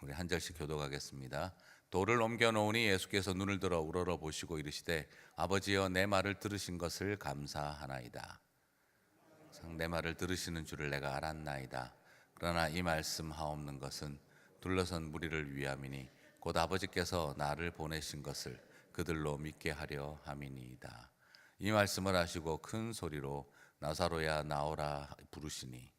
우리 한 절씩 교독하겠습니다. 돌을 옮겨 놓으니 예수께서 눈을 들어 우러러 보시고 이르시되 아버지여 내 말을 들으신 것을 감사하나이다. 내 말을 들으시는 줄을 내가 알았나이다. 그러나 이 말씀 하옵는 것은 둘러선 무리를 위함이니 곧 아버지께서 나를 보내신 것을 그들로 믿게 하려 함이니이다. 이 말씀을 하시고 큰 소리로 나사로야 나오라 부르시니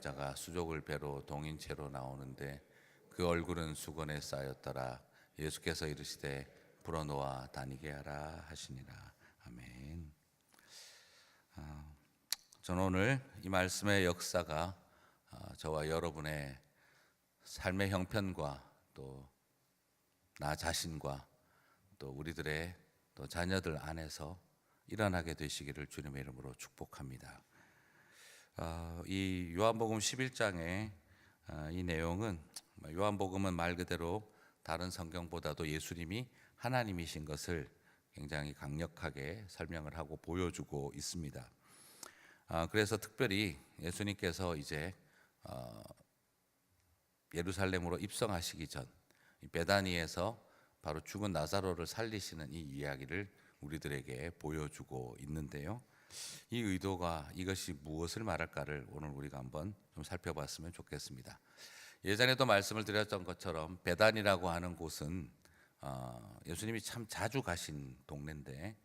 자가 수족을 배로 동인채로 나오는데 그 얼굴은 수건에 쌓였더라. 예수께서 이르시되 불어놓아 다니게 하라 하시니라. 아멘. 저는 오늘 이 말씀의 역사가 저와 여러분의 삶의 형편과 또 나 자신과 또 우리들의 또 자녀들 안에서 일어나게 되시기를 주님의 이름으로 축복합니다. 이 요한복음 11장의 이 내용은 요한복음은 말 그대로 다른 성경보다도 예수님이 하나님이신 것을 굉장히 강력하게 설명을 하고 보여주고 있습니다. 그래서 특별히 예수님께서 이제 예루살렘으로 입성하시기 전 베다니에서 바로 죽은 나사로를 살리시는 이 이야기를 우리들에게 보여주고 있는데요. 이 의도가 이것이 무엇을 말할까를 오늘 우리가 한번 좀 살펴봤으면 좋겠습니다. 예전에도 말씀을 드렸던 것처럼 베단이라고 하는 곳은 예수님이 참 자주 가신 동네인데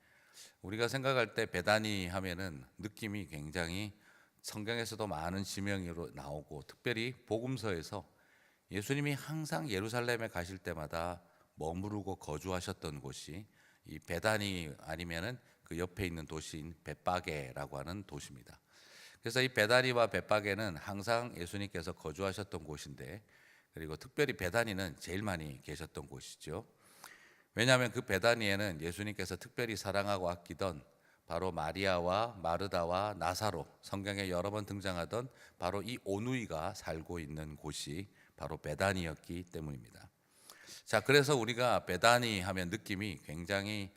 우리가 생각할 때 베다니 하면은 느낌이 굉장히 성경에서도 많은 지명으로 나오고 특별히 복음서에서 예수님이 항상 예루살렘에 가실 때마다 머무르고 거주하셨던 곳이 이 베다니 아니면은 그 옆에 있는 도시인 벳바게라고 하는 도시입니다. 그래서 이 베다니와 벳바게는 항상 예수님께서 거주하셨던 곳인데 그리고 특별히 베다니는 제일 많이 계셨던 곳이죠. 왜냐하면 그 베다니에는 예수님께서 특별히 사랑하고 아끼던 바로 마리아와 마르다와 나사로 성경에 여러 번 등장하던 바로 이 오누이가 살고 있는 곳이 바로 베다니였기 때문입니다. 자, 그래서 우리가 베다니 하면 느낌이 굉장히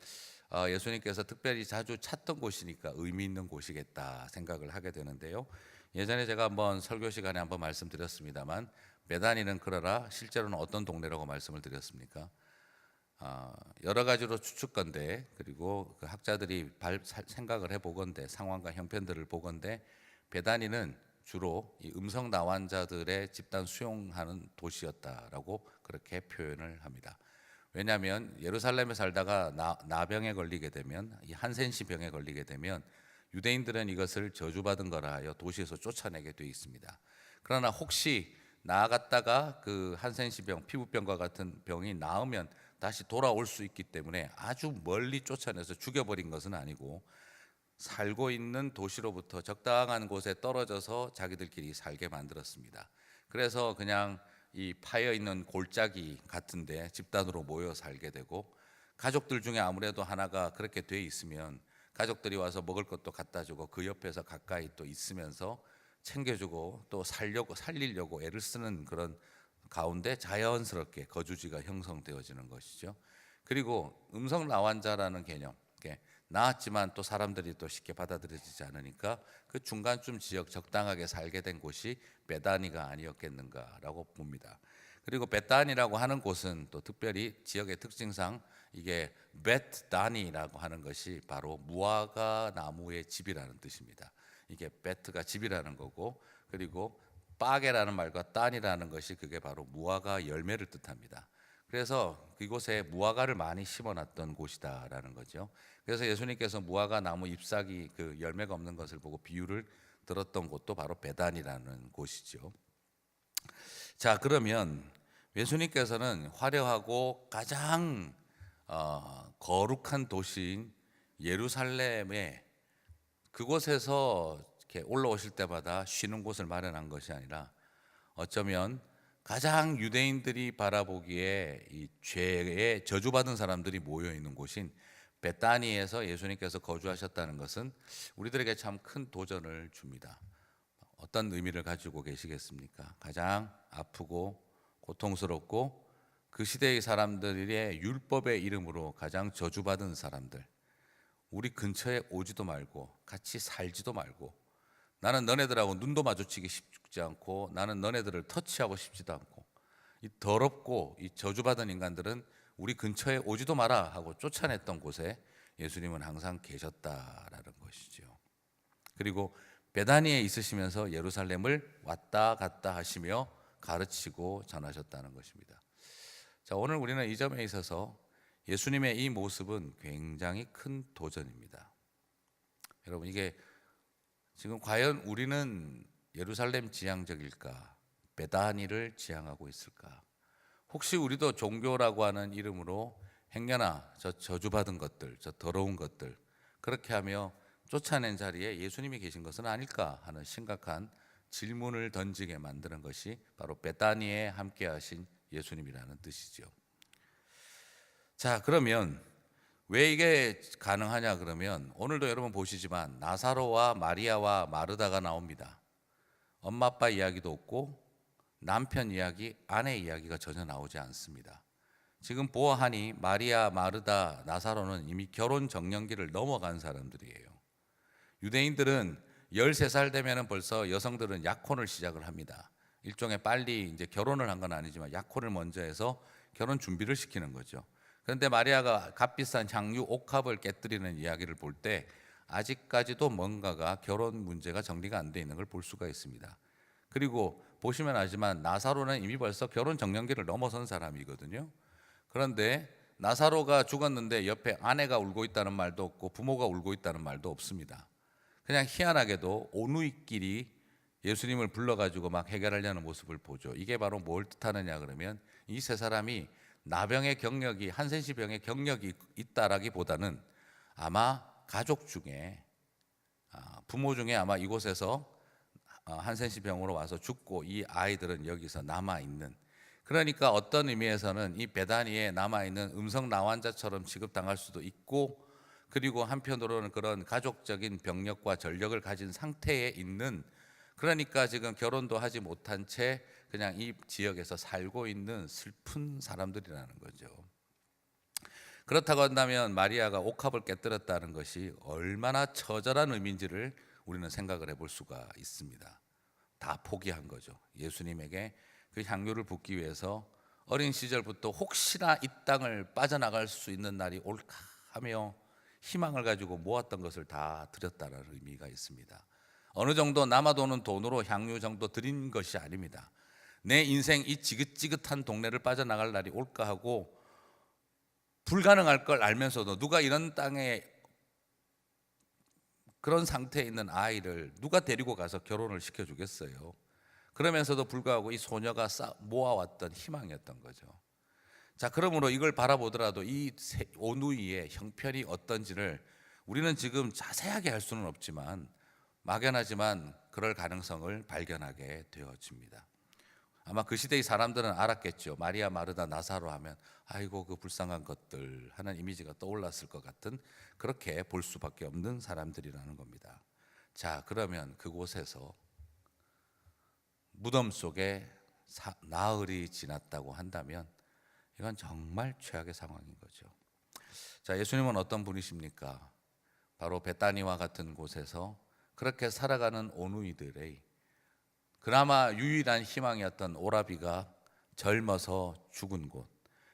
예수님께서 특별히 자주 찾던 곳이니까 의미 있는 곳이겠다 생각을 하게 되는데요. 예전에 제가 한번 설교 시간에 한번 말씀드렸습니다만 베다니는 그러나 실제로는 어떤 동네라고 말씀을 드렸습니까? 여러 가지로 추측건데 그리고 그 학자들이 생각을 해보건대 상황과 형편들을 보건대 베다니는 주로 이 음성 나환자들의 집단 수용하는 도시였다라고 그렇게 표현을 합니다. 왜냐하면 예루살렘에 살다가 나병에 걸리게 되면 이 한센시 병에 걸리게 되면 유대인들은 이것을 저주받은 거라 하여 도시에서 쫓아내게 되어 있습니다. 그러나 혹시 나아갔다가 그 한센시 병, 피부병과 같은 병이 나으면 다시 돌아올 수 있기 때문에 아주 멀리 쫓아내서 죽여버린 것은 아니고 살고 있는 도시로부터 적당한 곳에 떨어져서 자기들끼리 살게 만들었습니다. 그래서 그냥 이 파여 있는 골짜기 같은데 집단으로 모여 살게 되고 가족들 중에 아무래도 하나가 그렇게 돼 있으면 가족들이 와서 먹을 것도 갖다 주고 그 옆에서 가까이 또 있으면서 챙겨주고 또 살리려고 애를 쓰는 그런 가운데 자연스럽게 거주지가 형성되어지는 것이죠. 그리고 음성 나환자라는 개념, 나았지만 또 사람들이 또 쉽게 받아들여지지 않으니까 그 중간쯤 지역 적당하게 살게 된 곳이 베다니가 아니었겠는가라고 봅니다. 그리고 베다니라고 하는 곳은 또 특별히 지역의 특징상 이게 벳다니라고 하는 것이 바로 무화과 나무의 집이라는 뜻입니다. 이게 베트가 집이라는 거고 그리고 빠게라는 말과 딴이라는 것이 그게 바로 무화과 열매를 뜻합니다. 그래서 그곳에 무화과를 많이 심어놨던 곳이다라는 거죠. 그래서 예수님께서 무화과 나무 잎사귀 그 열매가 없는 것을 보고 비유를 들었던 곳도 바로 베단이라는 곳이죠. 자, 그러면 예수님께서는 화려하고 가장 거룩한 도시인 예루살렘에 그곳에서 이렇게 올라오실 때마다 쉬는 곳을 마련한 것이 아니라 어쩌면 가장 유대인들이 바라보기에 이 죄에 저주받은 사람들이 모여 있는 곳인 베다니에서 예수님께서 거주하셨다는 것은 우리들에게 참 큰 도전을 줍니다. 어떤 의미를 가지고 계시겠습니까? 가장 아프고 고통스럽고 그 시대의 사람들의 율법의 이름으로 가장 저주받은 사람들, 우리 근처에 오지도 말고 같이 살지도 말고 나는 너네들하고 눈도 마주치기 쉽지 않고 나는 너네들을 터치하고 싶지도 않고 이 더럽고 이 저주받은 인간들은 우리 근처에 오지도 마라 하고 쫓아냈던 곳에 예수님은 항상 계셨다라는 것이죠. 그리고 베다니에 있으시면서 예루살렘을 왔다 갔다 하시며 가르치고 전하셨다는 것입니다. 자, 오늘 우리는 이 점에 있어서 예수님의 이 모습은 굉장히 큰 도전입니다. 여러분, 이게 지금 과연 우리는 예루살렘 지향적일까? 베다니를 지향하고 있을까? 혹시 우리도 종교라고 하는 이름으로 행여나 저 저주받은 것들, 저 더러운 것들 그렇게 하며 쫓아낸 자리에 예수님이 계신 것은 아닐까 하는 심각한 질문을 던지게 만드는 것이 바로 베다니에 함께 하신 예수님이라는 뜻이죠. 자, 그러면 왜 이게 가능하냐 그러면 오늘도 여러분 보시지만 나사로와 마리아와 마르다가 나옵니다. 엄마 아빠 이야기도 없고 남편 이야기, 아내 이야기가 전혀 나오지 않습니다. 지금 보아하니 마리아, 마르다, 나사로는 이미 결혼 정년기를 넘어간 사람들이에요. 유대인들은 13살 되면 벌써 여성들은 약혼을 시작을 합니다. 일종의 빨리 이제 결혼을 한 건 아니지만 약혼을 먼저 해서 결혼 준비를 시키는 거죠. 그런데 마리아가 값비싼 향유 옥합을 깨뜨리는 이야기를 볼 때 아직까지도 뭔가가 결혼 문제가 정리가 안 돼 있는 걸 볼 수가 있습니다. 그리고 보시면 알지만 나사로는 이미 벌써 결혼 정년기를 넘어선 사람이거든요. 그런데 나사로가 죽었는데 옆에 아내가 울고 있다는 말도 없고 부모가 울고 있다는 말도 없습니다. 그냥 희한하게도 오누이끼리 예수님을 불러가지고 막 해결하려는 모습을 보죠. 이게 바로 뭘 뜻하느냐 그러면 이 세 사람이 나병의 경력이, 한센시 병의 경력이 있다라기보다는 아마 가족 중에 부모 중에 아마 이곳에서 한센시 병으로 와서 죽고 이 아이들은 여기서 남아있는, 그러니까 어떤 의미에서는 이 베다니에 남아있는 음성 나환자처럼 취급당할 수도 있고, 그리고 한편으로는 그런 가족적인 병력과 전력을 가진 상태에 있는, 그러니까 지금 결혼도 하지 못한 채 그냥 이 지역에서 살고 있는 슬픈 사람들이라는 거죠. 그렇다고 한다면 마리아가 옥합을 깨뜨렸다는 것이 얼마나 처절한 의미인지를 우리는 생각을 해볼 수가 있습니다. 다 포기한 거죠. 예수님에게 그 향유를 붓기 위해서 어린 시절부터 혹시나 이 땅을 빠져나갈 수 있는 날이 올까 하며 희망을 가지고 모았던 것을 다 드렸다는 의미가 있습니다. 어느 정도 남아도는 돈으로 향유 정도 드린 것이 아닙니다. 내 인생 이 지긋지긋한 동네를 빠져나갈 날이 올까 하고 불가능할 걸 알면서도 누가 이런 땅에 그런 상태에 있는 아이를 누가 데리고 가서 결혼을 시켜주겠어요. 그러면서도 불구하고 이 소녀가 모아왔던 희망이었던 거죠. 자, 그러므로 이걸 바라보더라도 이 오누이의 형편이 어떤지를 우리는 지금 자세하게 할 수는 없지만 막연하지만 그럴 가능성을 발견하게 되어집니다. 아마 그 시대의 사람들은 알았겠죠. 마리아, 마르다, 나사로 하면 아이고 그 불쌍한 것들 하는 이미지가 떠올랐을 것 같은, 그렇게 볼 수밖에 없는 사람들이라는 겁니다. 자, 그러면 그곳에서 무덤 속에 나흘이 지났다고 한다면 이건 정말 최악의 상황인 거죠. 자, 예수님은 어떤 분이십니까? 바로 베다니와 같은 곳에서 그렇게 살아가는 오누이들의 그나마 유일한 희망이었던 오라비가 젊어서 죽은 곳,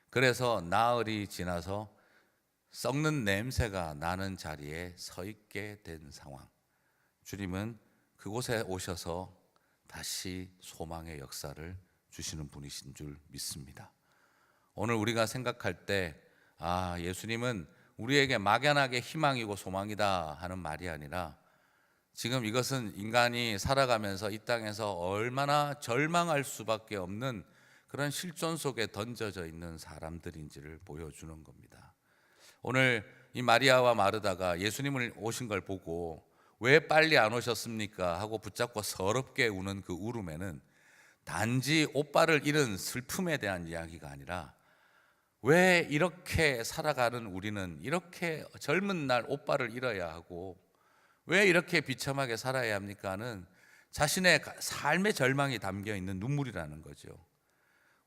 그래서 나흘이 지나서 썩는 냄새가 나는 자리에 서 있게 된 상황, 주님은 그곳에 오셔서 다시 소망의 역사를 주시는 분이신 줄 믿습니다. 오늘 우리가 생각할 때 예수님은 우리에게 막연하게 희망이고 소망이다 하는 말이 아니라 지금 이것은 인간이 살아가면서 이 땅에서 얼마나 절망할 수밖에 없는 그런 실존 속에 던져져 있는 사람들인지를 보여주는 겁니다. 오늘 이 마리아와 마르다가 예수님을 오신 걸 보고 왜 빨리 안 오셨습니까? 하고 붙잡고 서럽게 우는 그 울음에는 단지 오빠를 잃은 슬픔에 대한 이야기가 아니라 왜 이렇게 살아가는 우리는 이렇게 젊은 날 오빠를 잃어야 하고 왜 이렇게 비참하게 살아야 합니까? 하는 자신의 삶의 절망이 담겨 있는 눈물이라는 거죠.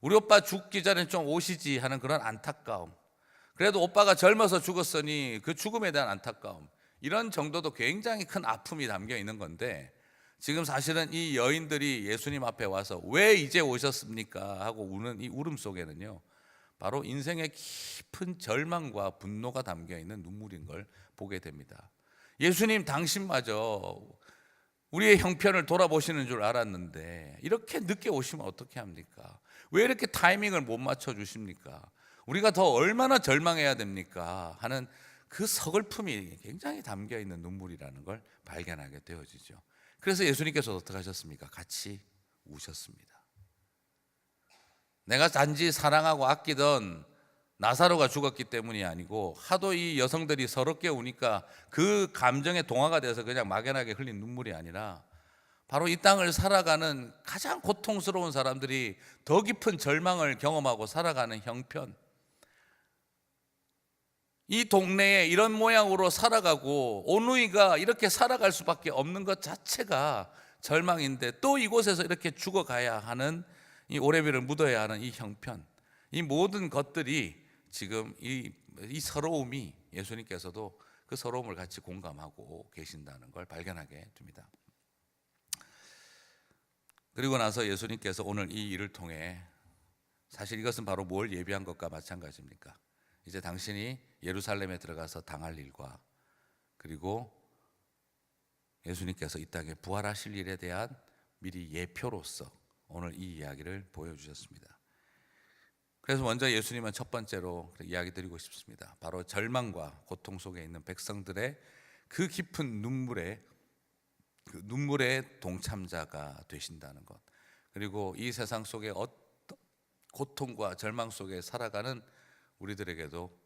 우리 오빠 죽기 전에 좀 오시지 하는 그런 안타까움, 그래도 오빠가 젊어서 죽었으니 그 죽음에 대한 안타까움, 이런 정도도 굉장히 큰 아픔이 담겨 있는 건데 지금 사실은 이 여인들이 예수님 앞에 와서 왜 이제 오셨습니까? 하고 우는 이 울음 속에는요, 바로 인생의 깊은 절망과 분노가 담겨 있는 눈물인 걸 보게 됩니다. 예수님 당신마저 우리의 형편을 돌아보시는 줄 알았는데 이렇게 늦게 오시면 어떻게 합니까? 왜 이렇게 타이밍을 못 맞춰 주십니까? 우리가 더 얼마나 절망해야 됩니까? 하는 그 서글픔이 굉장히 담겨 있는 눈물이라는 걸 발견하게 되어지죠. 그래서 예수님께서 어떻게 하셨습니까? 같이 우셨습니다. 내가 단지 사랑하고 아끼던 나사로가 죽었기 때문이 아니고 하도 이 여성들이 서럽게 우니까 그 감정에 동화가 돼서 그냥 막연하게 흘린 눈물이 아니라 바로 이 땅을 살아가는 가장 고통스러운 사람들이 더 깊은 절망을 경험하고 살아가는 형편, 이 동네에 이런 모양으로 살아가고 오누이가 이렇게 살아갈 수밖에 없는 것 자체가 절망인데 또 이곳에서 이렇게 죽어가야 하는, 이 오레비를 묻어야 하는 이 형편, 이 모든 것들이 지금 이 서러움이, 예수님께서도 그 서러움을 같이 공감하고 계신다는 걸 발견하게 됩니다. 그리고 나서 예수님께서 오늘 이 일을 통해, 사실 이것은 바로 뭘 예비한 것과 마찬가지입니까? 이제 당신이 예루살렘에 들어가서 당할 일과, 그리고 예수님께서 이 땅에 부활하실 일에 대한 미리 예표로서 오늘 이 이야기를 보여주셨습니다. 그래서 먼저 예수님은 첫 번째로 이야기 드리고 싶습니다. 바로 절망과 고통 속에 있는 백성들의 그 깊은 눈물의 동참자가 되신다는 것, 그리고 이 세상 속에 어떤 고통과 절망 속에 살아가는 우리들에게도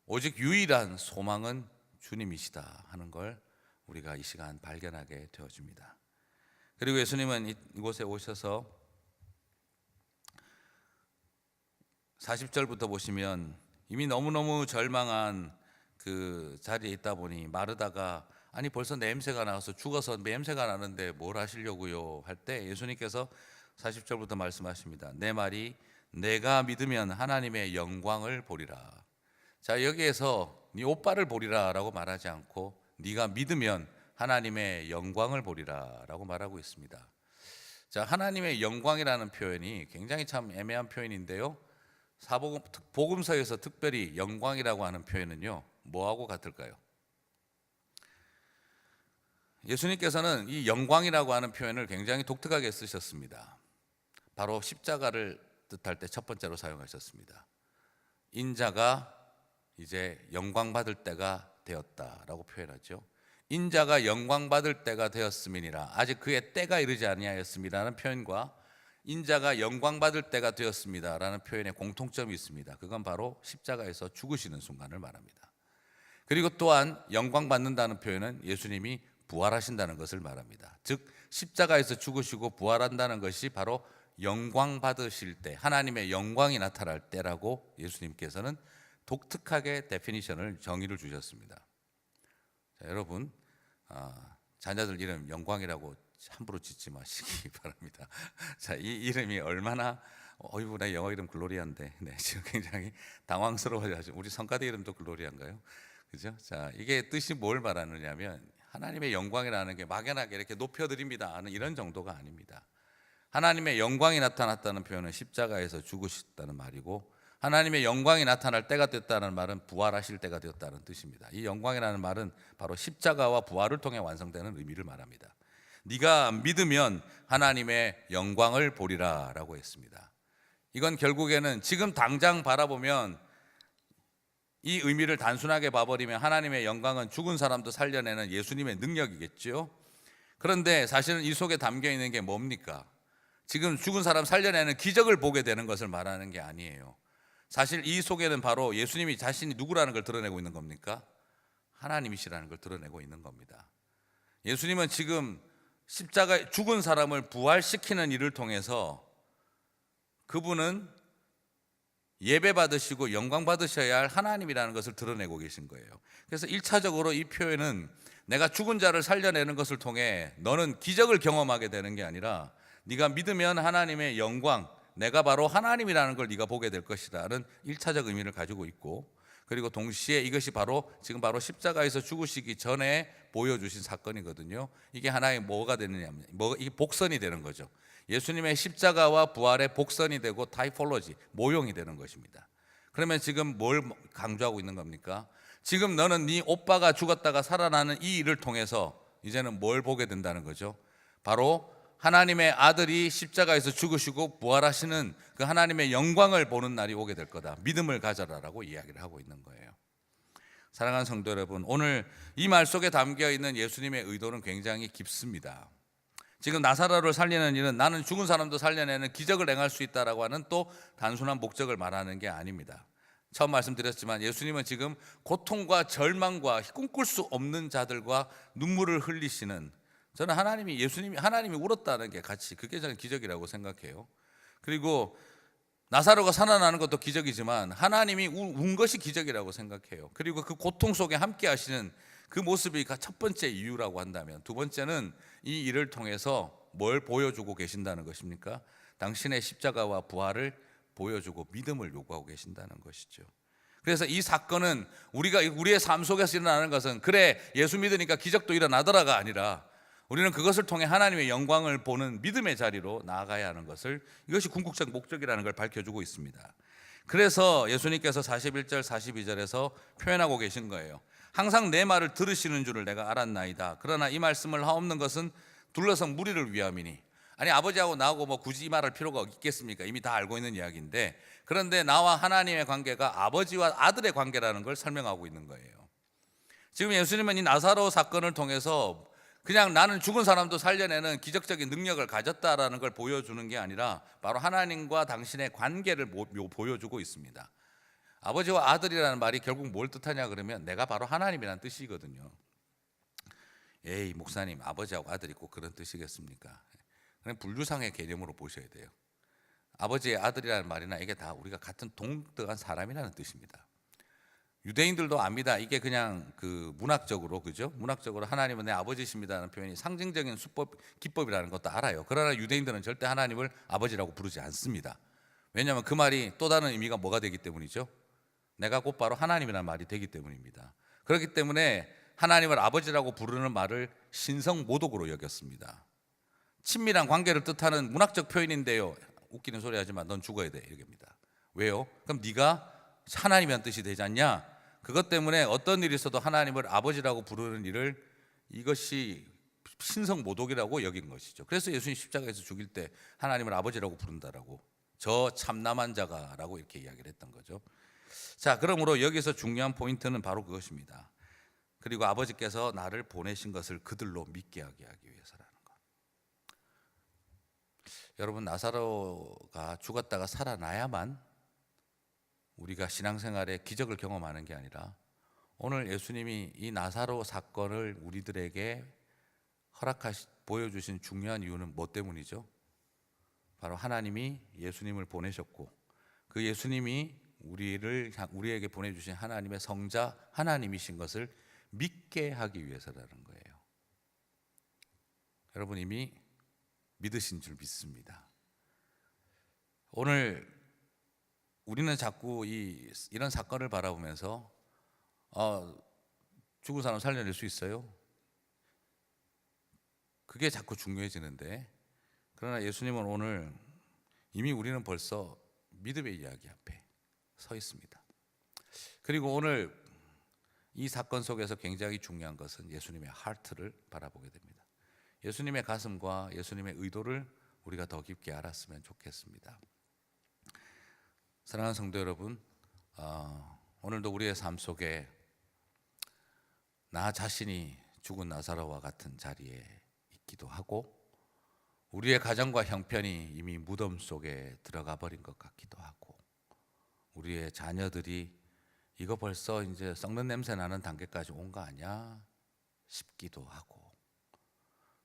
오직 유일한 소망은 주님이시다 하는 걸 우리가 이 시간 발견하게 되어집니다. 그리고 예수님은 이곳에 오셔서 40절부터 보시면 이미 너무너무 절망한 그 자리에 있다 보니 마르다가 아니 벌써 냄새가 나서 죽어서 냄새가 나는데 뭘 하시려고요 할 때 예수님께서 40절부터 말씀하십니다. 내 말이 내가 믿으면 하나님의 영광을 보리라. 자, 여기에서 네 오빠를 보리라 라고 말하지 않고 네가 믿으면 하나님의 영광을 보리라 라고 말하고 있습니다. 자, 하나님의 영광이라는 표현이 굉장히 참 애매한 표현인데요, 복음서에서 특별히 영광이라고 하는 표현은요, 뭐하고 같을까요? 예수님께서는 이 영광이라고 하는 표현을 굉장히 독특하게 쓰셨습니다. 바로 십자가를 뜻할 때 첫 번째로 사용하셨습니다. 인자가 이제 영광 받을 때가 되었다라고 표현하죠. 인자가 영광 받을 때가 되었음이니라, 아직 그의 때가 이르지 아니하였음이라는 표현과 인자가 영광 받을 때가 되었습니다라는 표현에 공통점이 있습니다. 그건 바로 십자가에서 죽으시는 순간을 말합니다. 그리고 또한 영광 받는다는 표현은 예수님이 부활하신다는 것을 말합니다. 즉 십자가에서 죽으시고 부활한다는 것이 바로 영광 받으실 때, 하나님의 영광이 나타날 때라고 예수님께서는 독특하게 데피니션을, 정의를 주셨습니다. 자, 여러분, 자녀들 이름 영광이라고 함부로 짓지 마시기 바랍니다. 자, 이 이름이 얼마나 어이구 나 영어 이름 글로리아인데, 네, 지금 굉장히 당황스러워하죠. 우리 성가대 이름도 글로리아인가요? 그죠? 자, 이게 뜻이 뭘 말하느냐면 하나님의 영광이라는 게 막연하게 이렇게 높여드립니다 하는 이런 정도가 아닙니다. 하나님의 영광이 나타났다는 표현은 십자가에서 죽으셨다는 말이고, 하나님의 영광이 나타날 때가 됐다는 말은 부활하실 때가 되었다는 뜻입니다. 이 영광이라는 말은 바로 십자가와 부활을 통해 완성되는 의미를 말합니다. 네가 믿으면 하나님의 영광을 보리라 라고 했습니다. 이건 결국에는 지금 당장 바라보면 이 의미를 단순하게 봐버리면 하나님의 영광은 죽은 사람도 살려내는 예수님의 능력이겠죠. 그런데 사실은 이 속에 담겨 있는 게 뭡니까? 지금 죽은 사람 살려내는 기적을 보게 되는 것을 말하는 게 아니에요. 사실 이 속에는 바로 예수님이 자신이 누구라는 걸 드러내고 있는 겁니까? 하나님이시라는 걸 드러내고 있는 겁니다. 예수님은 지금 십자가에 죽은 사람을 부활시키는 일을 통해서 그분은 예배 받으시고 영광 받으셔야 할 하나님이라는 것을 드러내고 계신 거예요. 그래서 1차적으로 이 표현은 내가 죽은 자를 살려내는 것을 통해 너는 기적을 경험하게 되는 게 아니라 네가 믿으면 하나님의 영광, 내가 바로 하나님이라는 걸 네가 보게 될 것이라는 1차적 의미를 가지고 있고, 그리고 동시에 이것이 바로 지금 바로 십자가에서 죽으시기 전에 보여주신 사건이거든요. 이게 하나의 뭐가 되느냐면 이게 복선이 되는 거죠. 예수님의 십자가와 부활의 복선이 되고 타이폴로지, 모형이 되는 것입니다. 그러면 지금 뭘 강조하고 있는 겁니까? 지금 너는 네 오빠가 죽었다가 살아나는 이 일을 통해서 이제는 뭘 보게 된다는 거죠? 바로 하나님의 아들이 십자가에서 죽으시고 부활하시는 그 하나님의 영광을 보는 날이 오게 될 거다. 믿음을 가져라라고 이야기를 하고 있는 거예요. 사랑하는 성도 여러분, 오늘 이 말 속에 담겨 있는 예수님의 의도는 굉장히 깊습니다. 지금 나사로를 살리는 일은 나는 죽은 사람도 살려내는 기적을 행할 수 있다라고 하는 또 단순한 목적을 말하는 게 아닙니다. 처음 말씀드렸지만 예수님은 지금 고통과 절망과 꿈꿀 수 없는 자들과 눈물을 흘리시는, 저는 하나님이 울었다는 게 같이 그게 저는 기적이라고 생각해요. 그리고 나사로가 살아나는 것도 기적이지만 하나님이 운 것이 기적이라고 생각해요. 그리고 그 고통 속에 함께 하시는 그 모습이 첫 번째 이유라고 한다면, 두 번째는 이 일을 통해서 뭘 보여주고 계신다는 것입니까? 당신의 십자가와 부활을 보여주고 믿음을 요구하고 계신다는 것이죠. 그래서 이 사건은 우리의 삶 속에서 일어나는 것은 그래 예수 믿으니까 기적도 일어나더라가 아니라 우리는 그것을 통해 하나님의 영광을 보는 믿음의 자리로 나아가야 하는 것을, 이것이 궁극적 목적이라는 걸 밝혀주고 있습니다. 그래서 예수님께서 41절 42절에서 표현하고 계신 거예요. 항상 내 말을 들으시는 줄을 내가 알았나이다. 그러나 이 말씀을 하옵는 것은 둘러선 무리를 위함이니. 아니 아버지하고 나하고 뭐 굳이 이 말할 필요가 있겠습니까? 이미 다 알고 있는 이야기인데, 그런데 나와 하나님의 관계가 아버지와 아들의 관계라는 걸 설명하고 있는 거예요. 지금 예수님은 이 나사로 사건을 통해서 그냥 나는 죽은 사람도 살려내는 기적적인 능력을 가졌다라는 걸 보여주는 게 아니라 바로 하나님과 당신의 관계를 보여주고 있습니다. 아버지와 아들이라는 말이 결국 뭘 뜻하냐 그러면 내가 바로 하나님이라는 뜻이거든요. 에이 목사님, 아버지하고 아들이 꼭 그런 뜻이겠습니까? 그냥 분류상의 개념으로 보셔야 돼요. 아버지의 아들이라는 말이나 이게 다 우리가 같은 동등한 사람이라는 뜻입니다. 유대인들도 압니다. 이게 그냥 그 문학적으로, 그죠? 문학적으로 하나님은 내 아버지십니다라는 표현이 상징적인 기법이라는 것도 알아요. 그러나 유대인들은 절대 하나님을 아버지라고 부르지 않습니다. 왜냐하면 그 말이 또 다른 의미가 뭐가 되기 때문이죠? 내가 곧바로 하나님이라는 말이 되기 때문입니다. 그렇기 때문에 하나님을 아버지라고 부르는 말을 신성모독으로 여겼습니다. 친밀한 관계를 뜻하는 문학적 표현인데요, 웃기는 소리 하지만 넌 죽어야 돼, 이겁니다. 왜요? 그럼 네가 하나님이란 뜻이 되지 않냐? 그것 때문에 어떤 일이 있어도 하나님을 아버지라고 부르는 일을, 이것이 신성모독이라고 여긴 것이죠. 그래서 예수님 십자가에서 죽일 때 하나님을 아버지라고 부른다라고, 저 참남한 자가라고 이렇게 이야기를 했던 거죠. 자, 그러므로 여기서 중요한 포인트는 바로 그것입니다. 그리고 아버지께서 나를 보내신 것을 그들로 믿게 하기 위해서라는 것. 여러분, 나사로가 죽었다가 살아나야만 우리가 신앙생활에 기적을 경험하는 게 아니라, 오늘 예수님이 이 나사로 사건을 우리들에게 보여주신 중요한 이유는 뭐 때문이죠? 바로 하나님이 예수님을 보내셨고 그 예수님이 우리에게 보내주신 하나님의 성자 하나님이신 것을 믿게 하기 위해서라는 거예요. 여러분 이미 믿으신 줄 믿습니다. 오늘 우리는 자꾸 이런 사건을 바라보면서 죽은 사람 살려낼 수 있어요? 그게 자꾸 중요해지는데, 그러나 예수님은 오늘 이미 우리는 벌써 믿음의 이야기 앞에 서 있습니다. 그리고 오늘 이 사건 속에서 굉장히 중요한 것은 예수님의 하트를 바라보게 됩니다. 예수님의 가슴과 예수님의 의도를 우리가 더 깊게 알았으면 좋겠습니다. 사랑하는 성도 여러분, 오늘도 우리의 삶 속에 나 자신이 죽은 나사로와 같은 자리에 있기도 하고, 우리의 가정과 형편이 이미 무덤 속에 들어가 버린 것 같기도 하고, 우리의 자녀들이 이거 벌써 이제 썩는 냄새 나는 단계까지 온 거 아니야 싶기도 하고,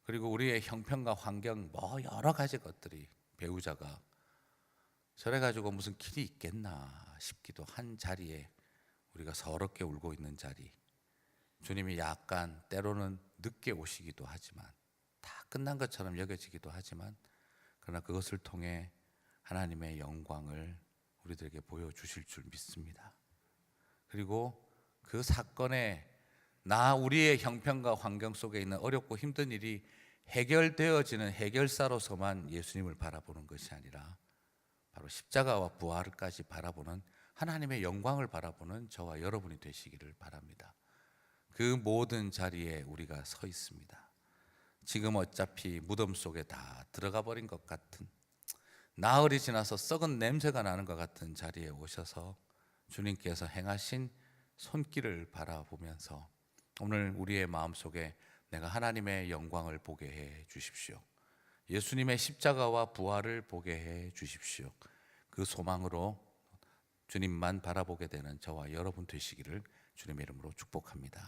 그리고 우리의 형편과 환경 뭐 여러 가지 것들이, 배우자가 저래 가지고 무슨 길이 있겠나 싶기도 한 자리에 우리가 서럽게 울고 있는 자리, 주님이 약간 때로는 늦게 오시기도 하지만, 다 끝난 것처럼 여겨지기도 하지만, 그러나 그것을 통해 하나님의 영광을 우리들에게 보여주실 줄 믿습니다. 그리고 그 사건에 우리의 형편과 환경 속에 있는 어렵고 힘든 일이 해결되어지는 해결사로서만 예수님을 바라보는 것이 아니라 바로 십자가와 부활까지 바라보는 하나님의 영광을 바라보는 저와 여러분이 되시기를 바랍니다. 그 모든 자리에 우리가 서 있습니다. 지금 어차피 무덤 속에 다 들어가 버린 것 같은, 나흘이 지나서 썩은 냄새가 나는 것 같은 자리에 오셔서 주님께서 행하신 손길을 바라보면서 오늘 우리의 마음속에 내가 하나님의 영광을 보게 해 주십시오. 예수님의 십자가와 부활을 보게 해 주십시오. 그 소망으로 주님만 바라보게 되는 저와 여러분 되시기를 주님의 이름으로 축복합니다.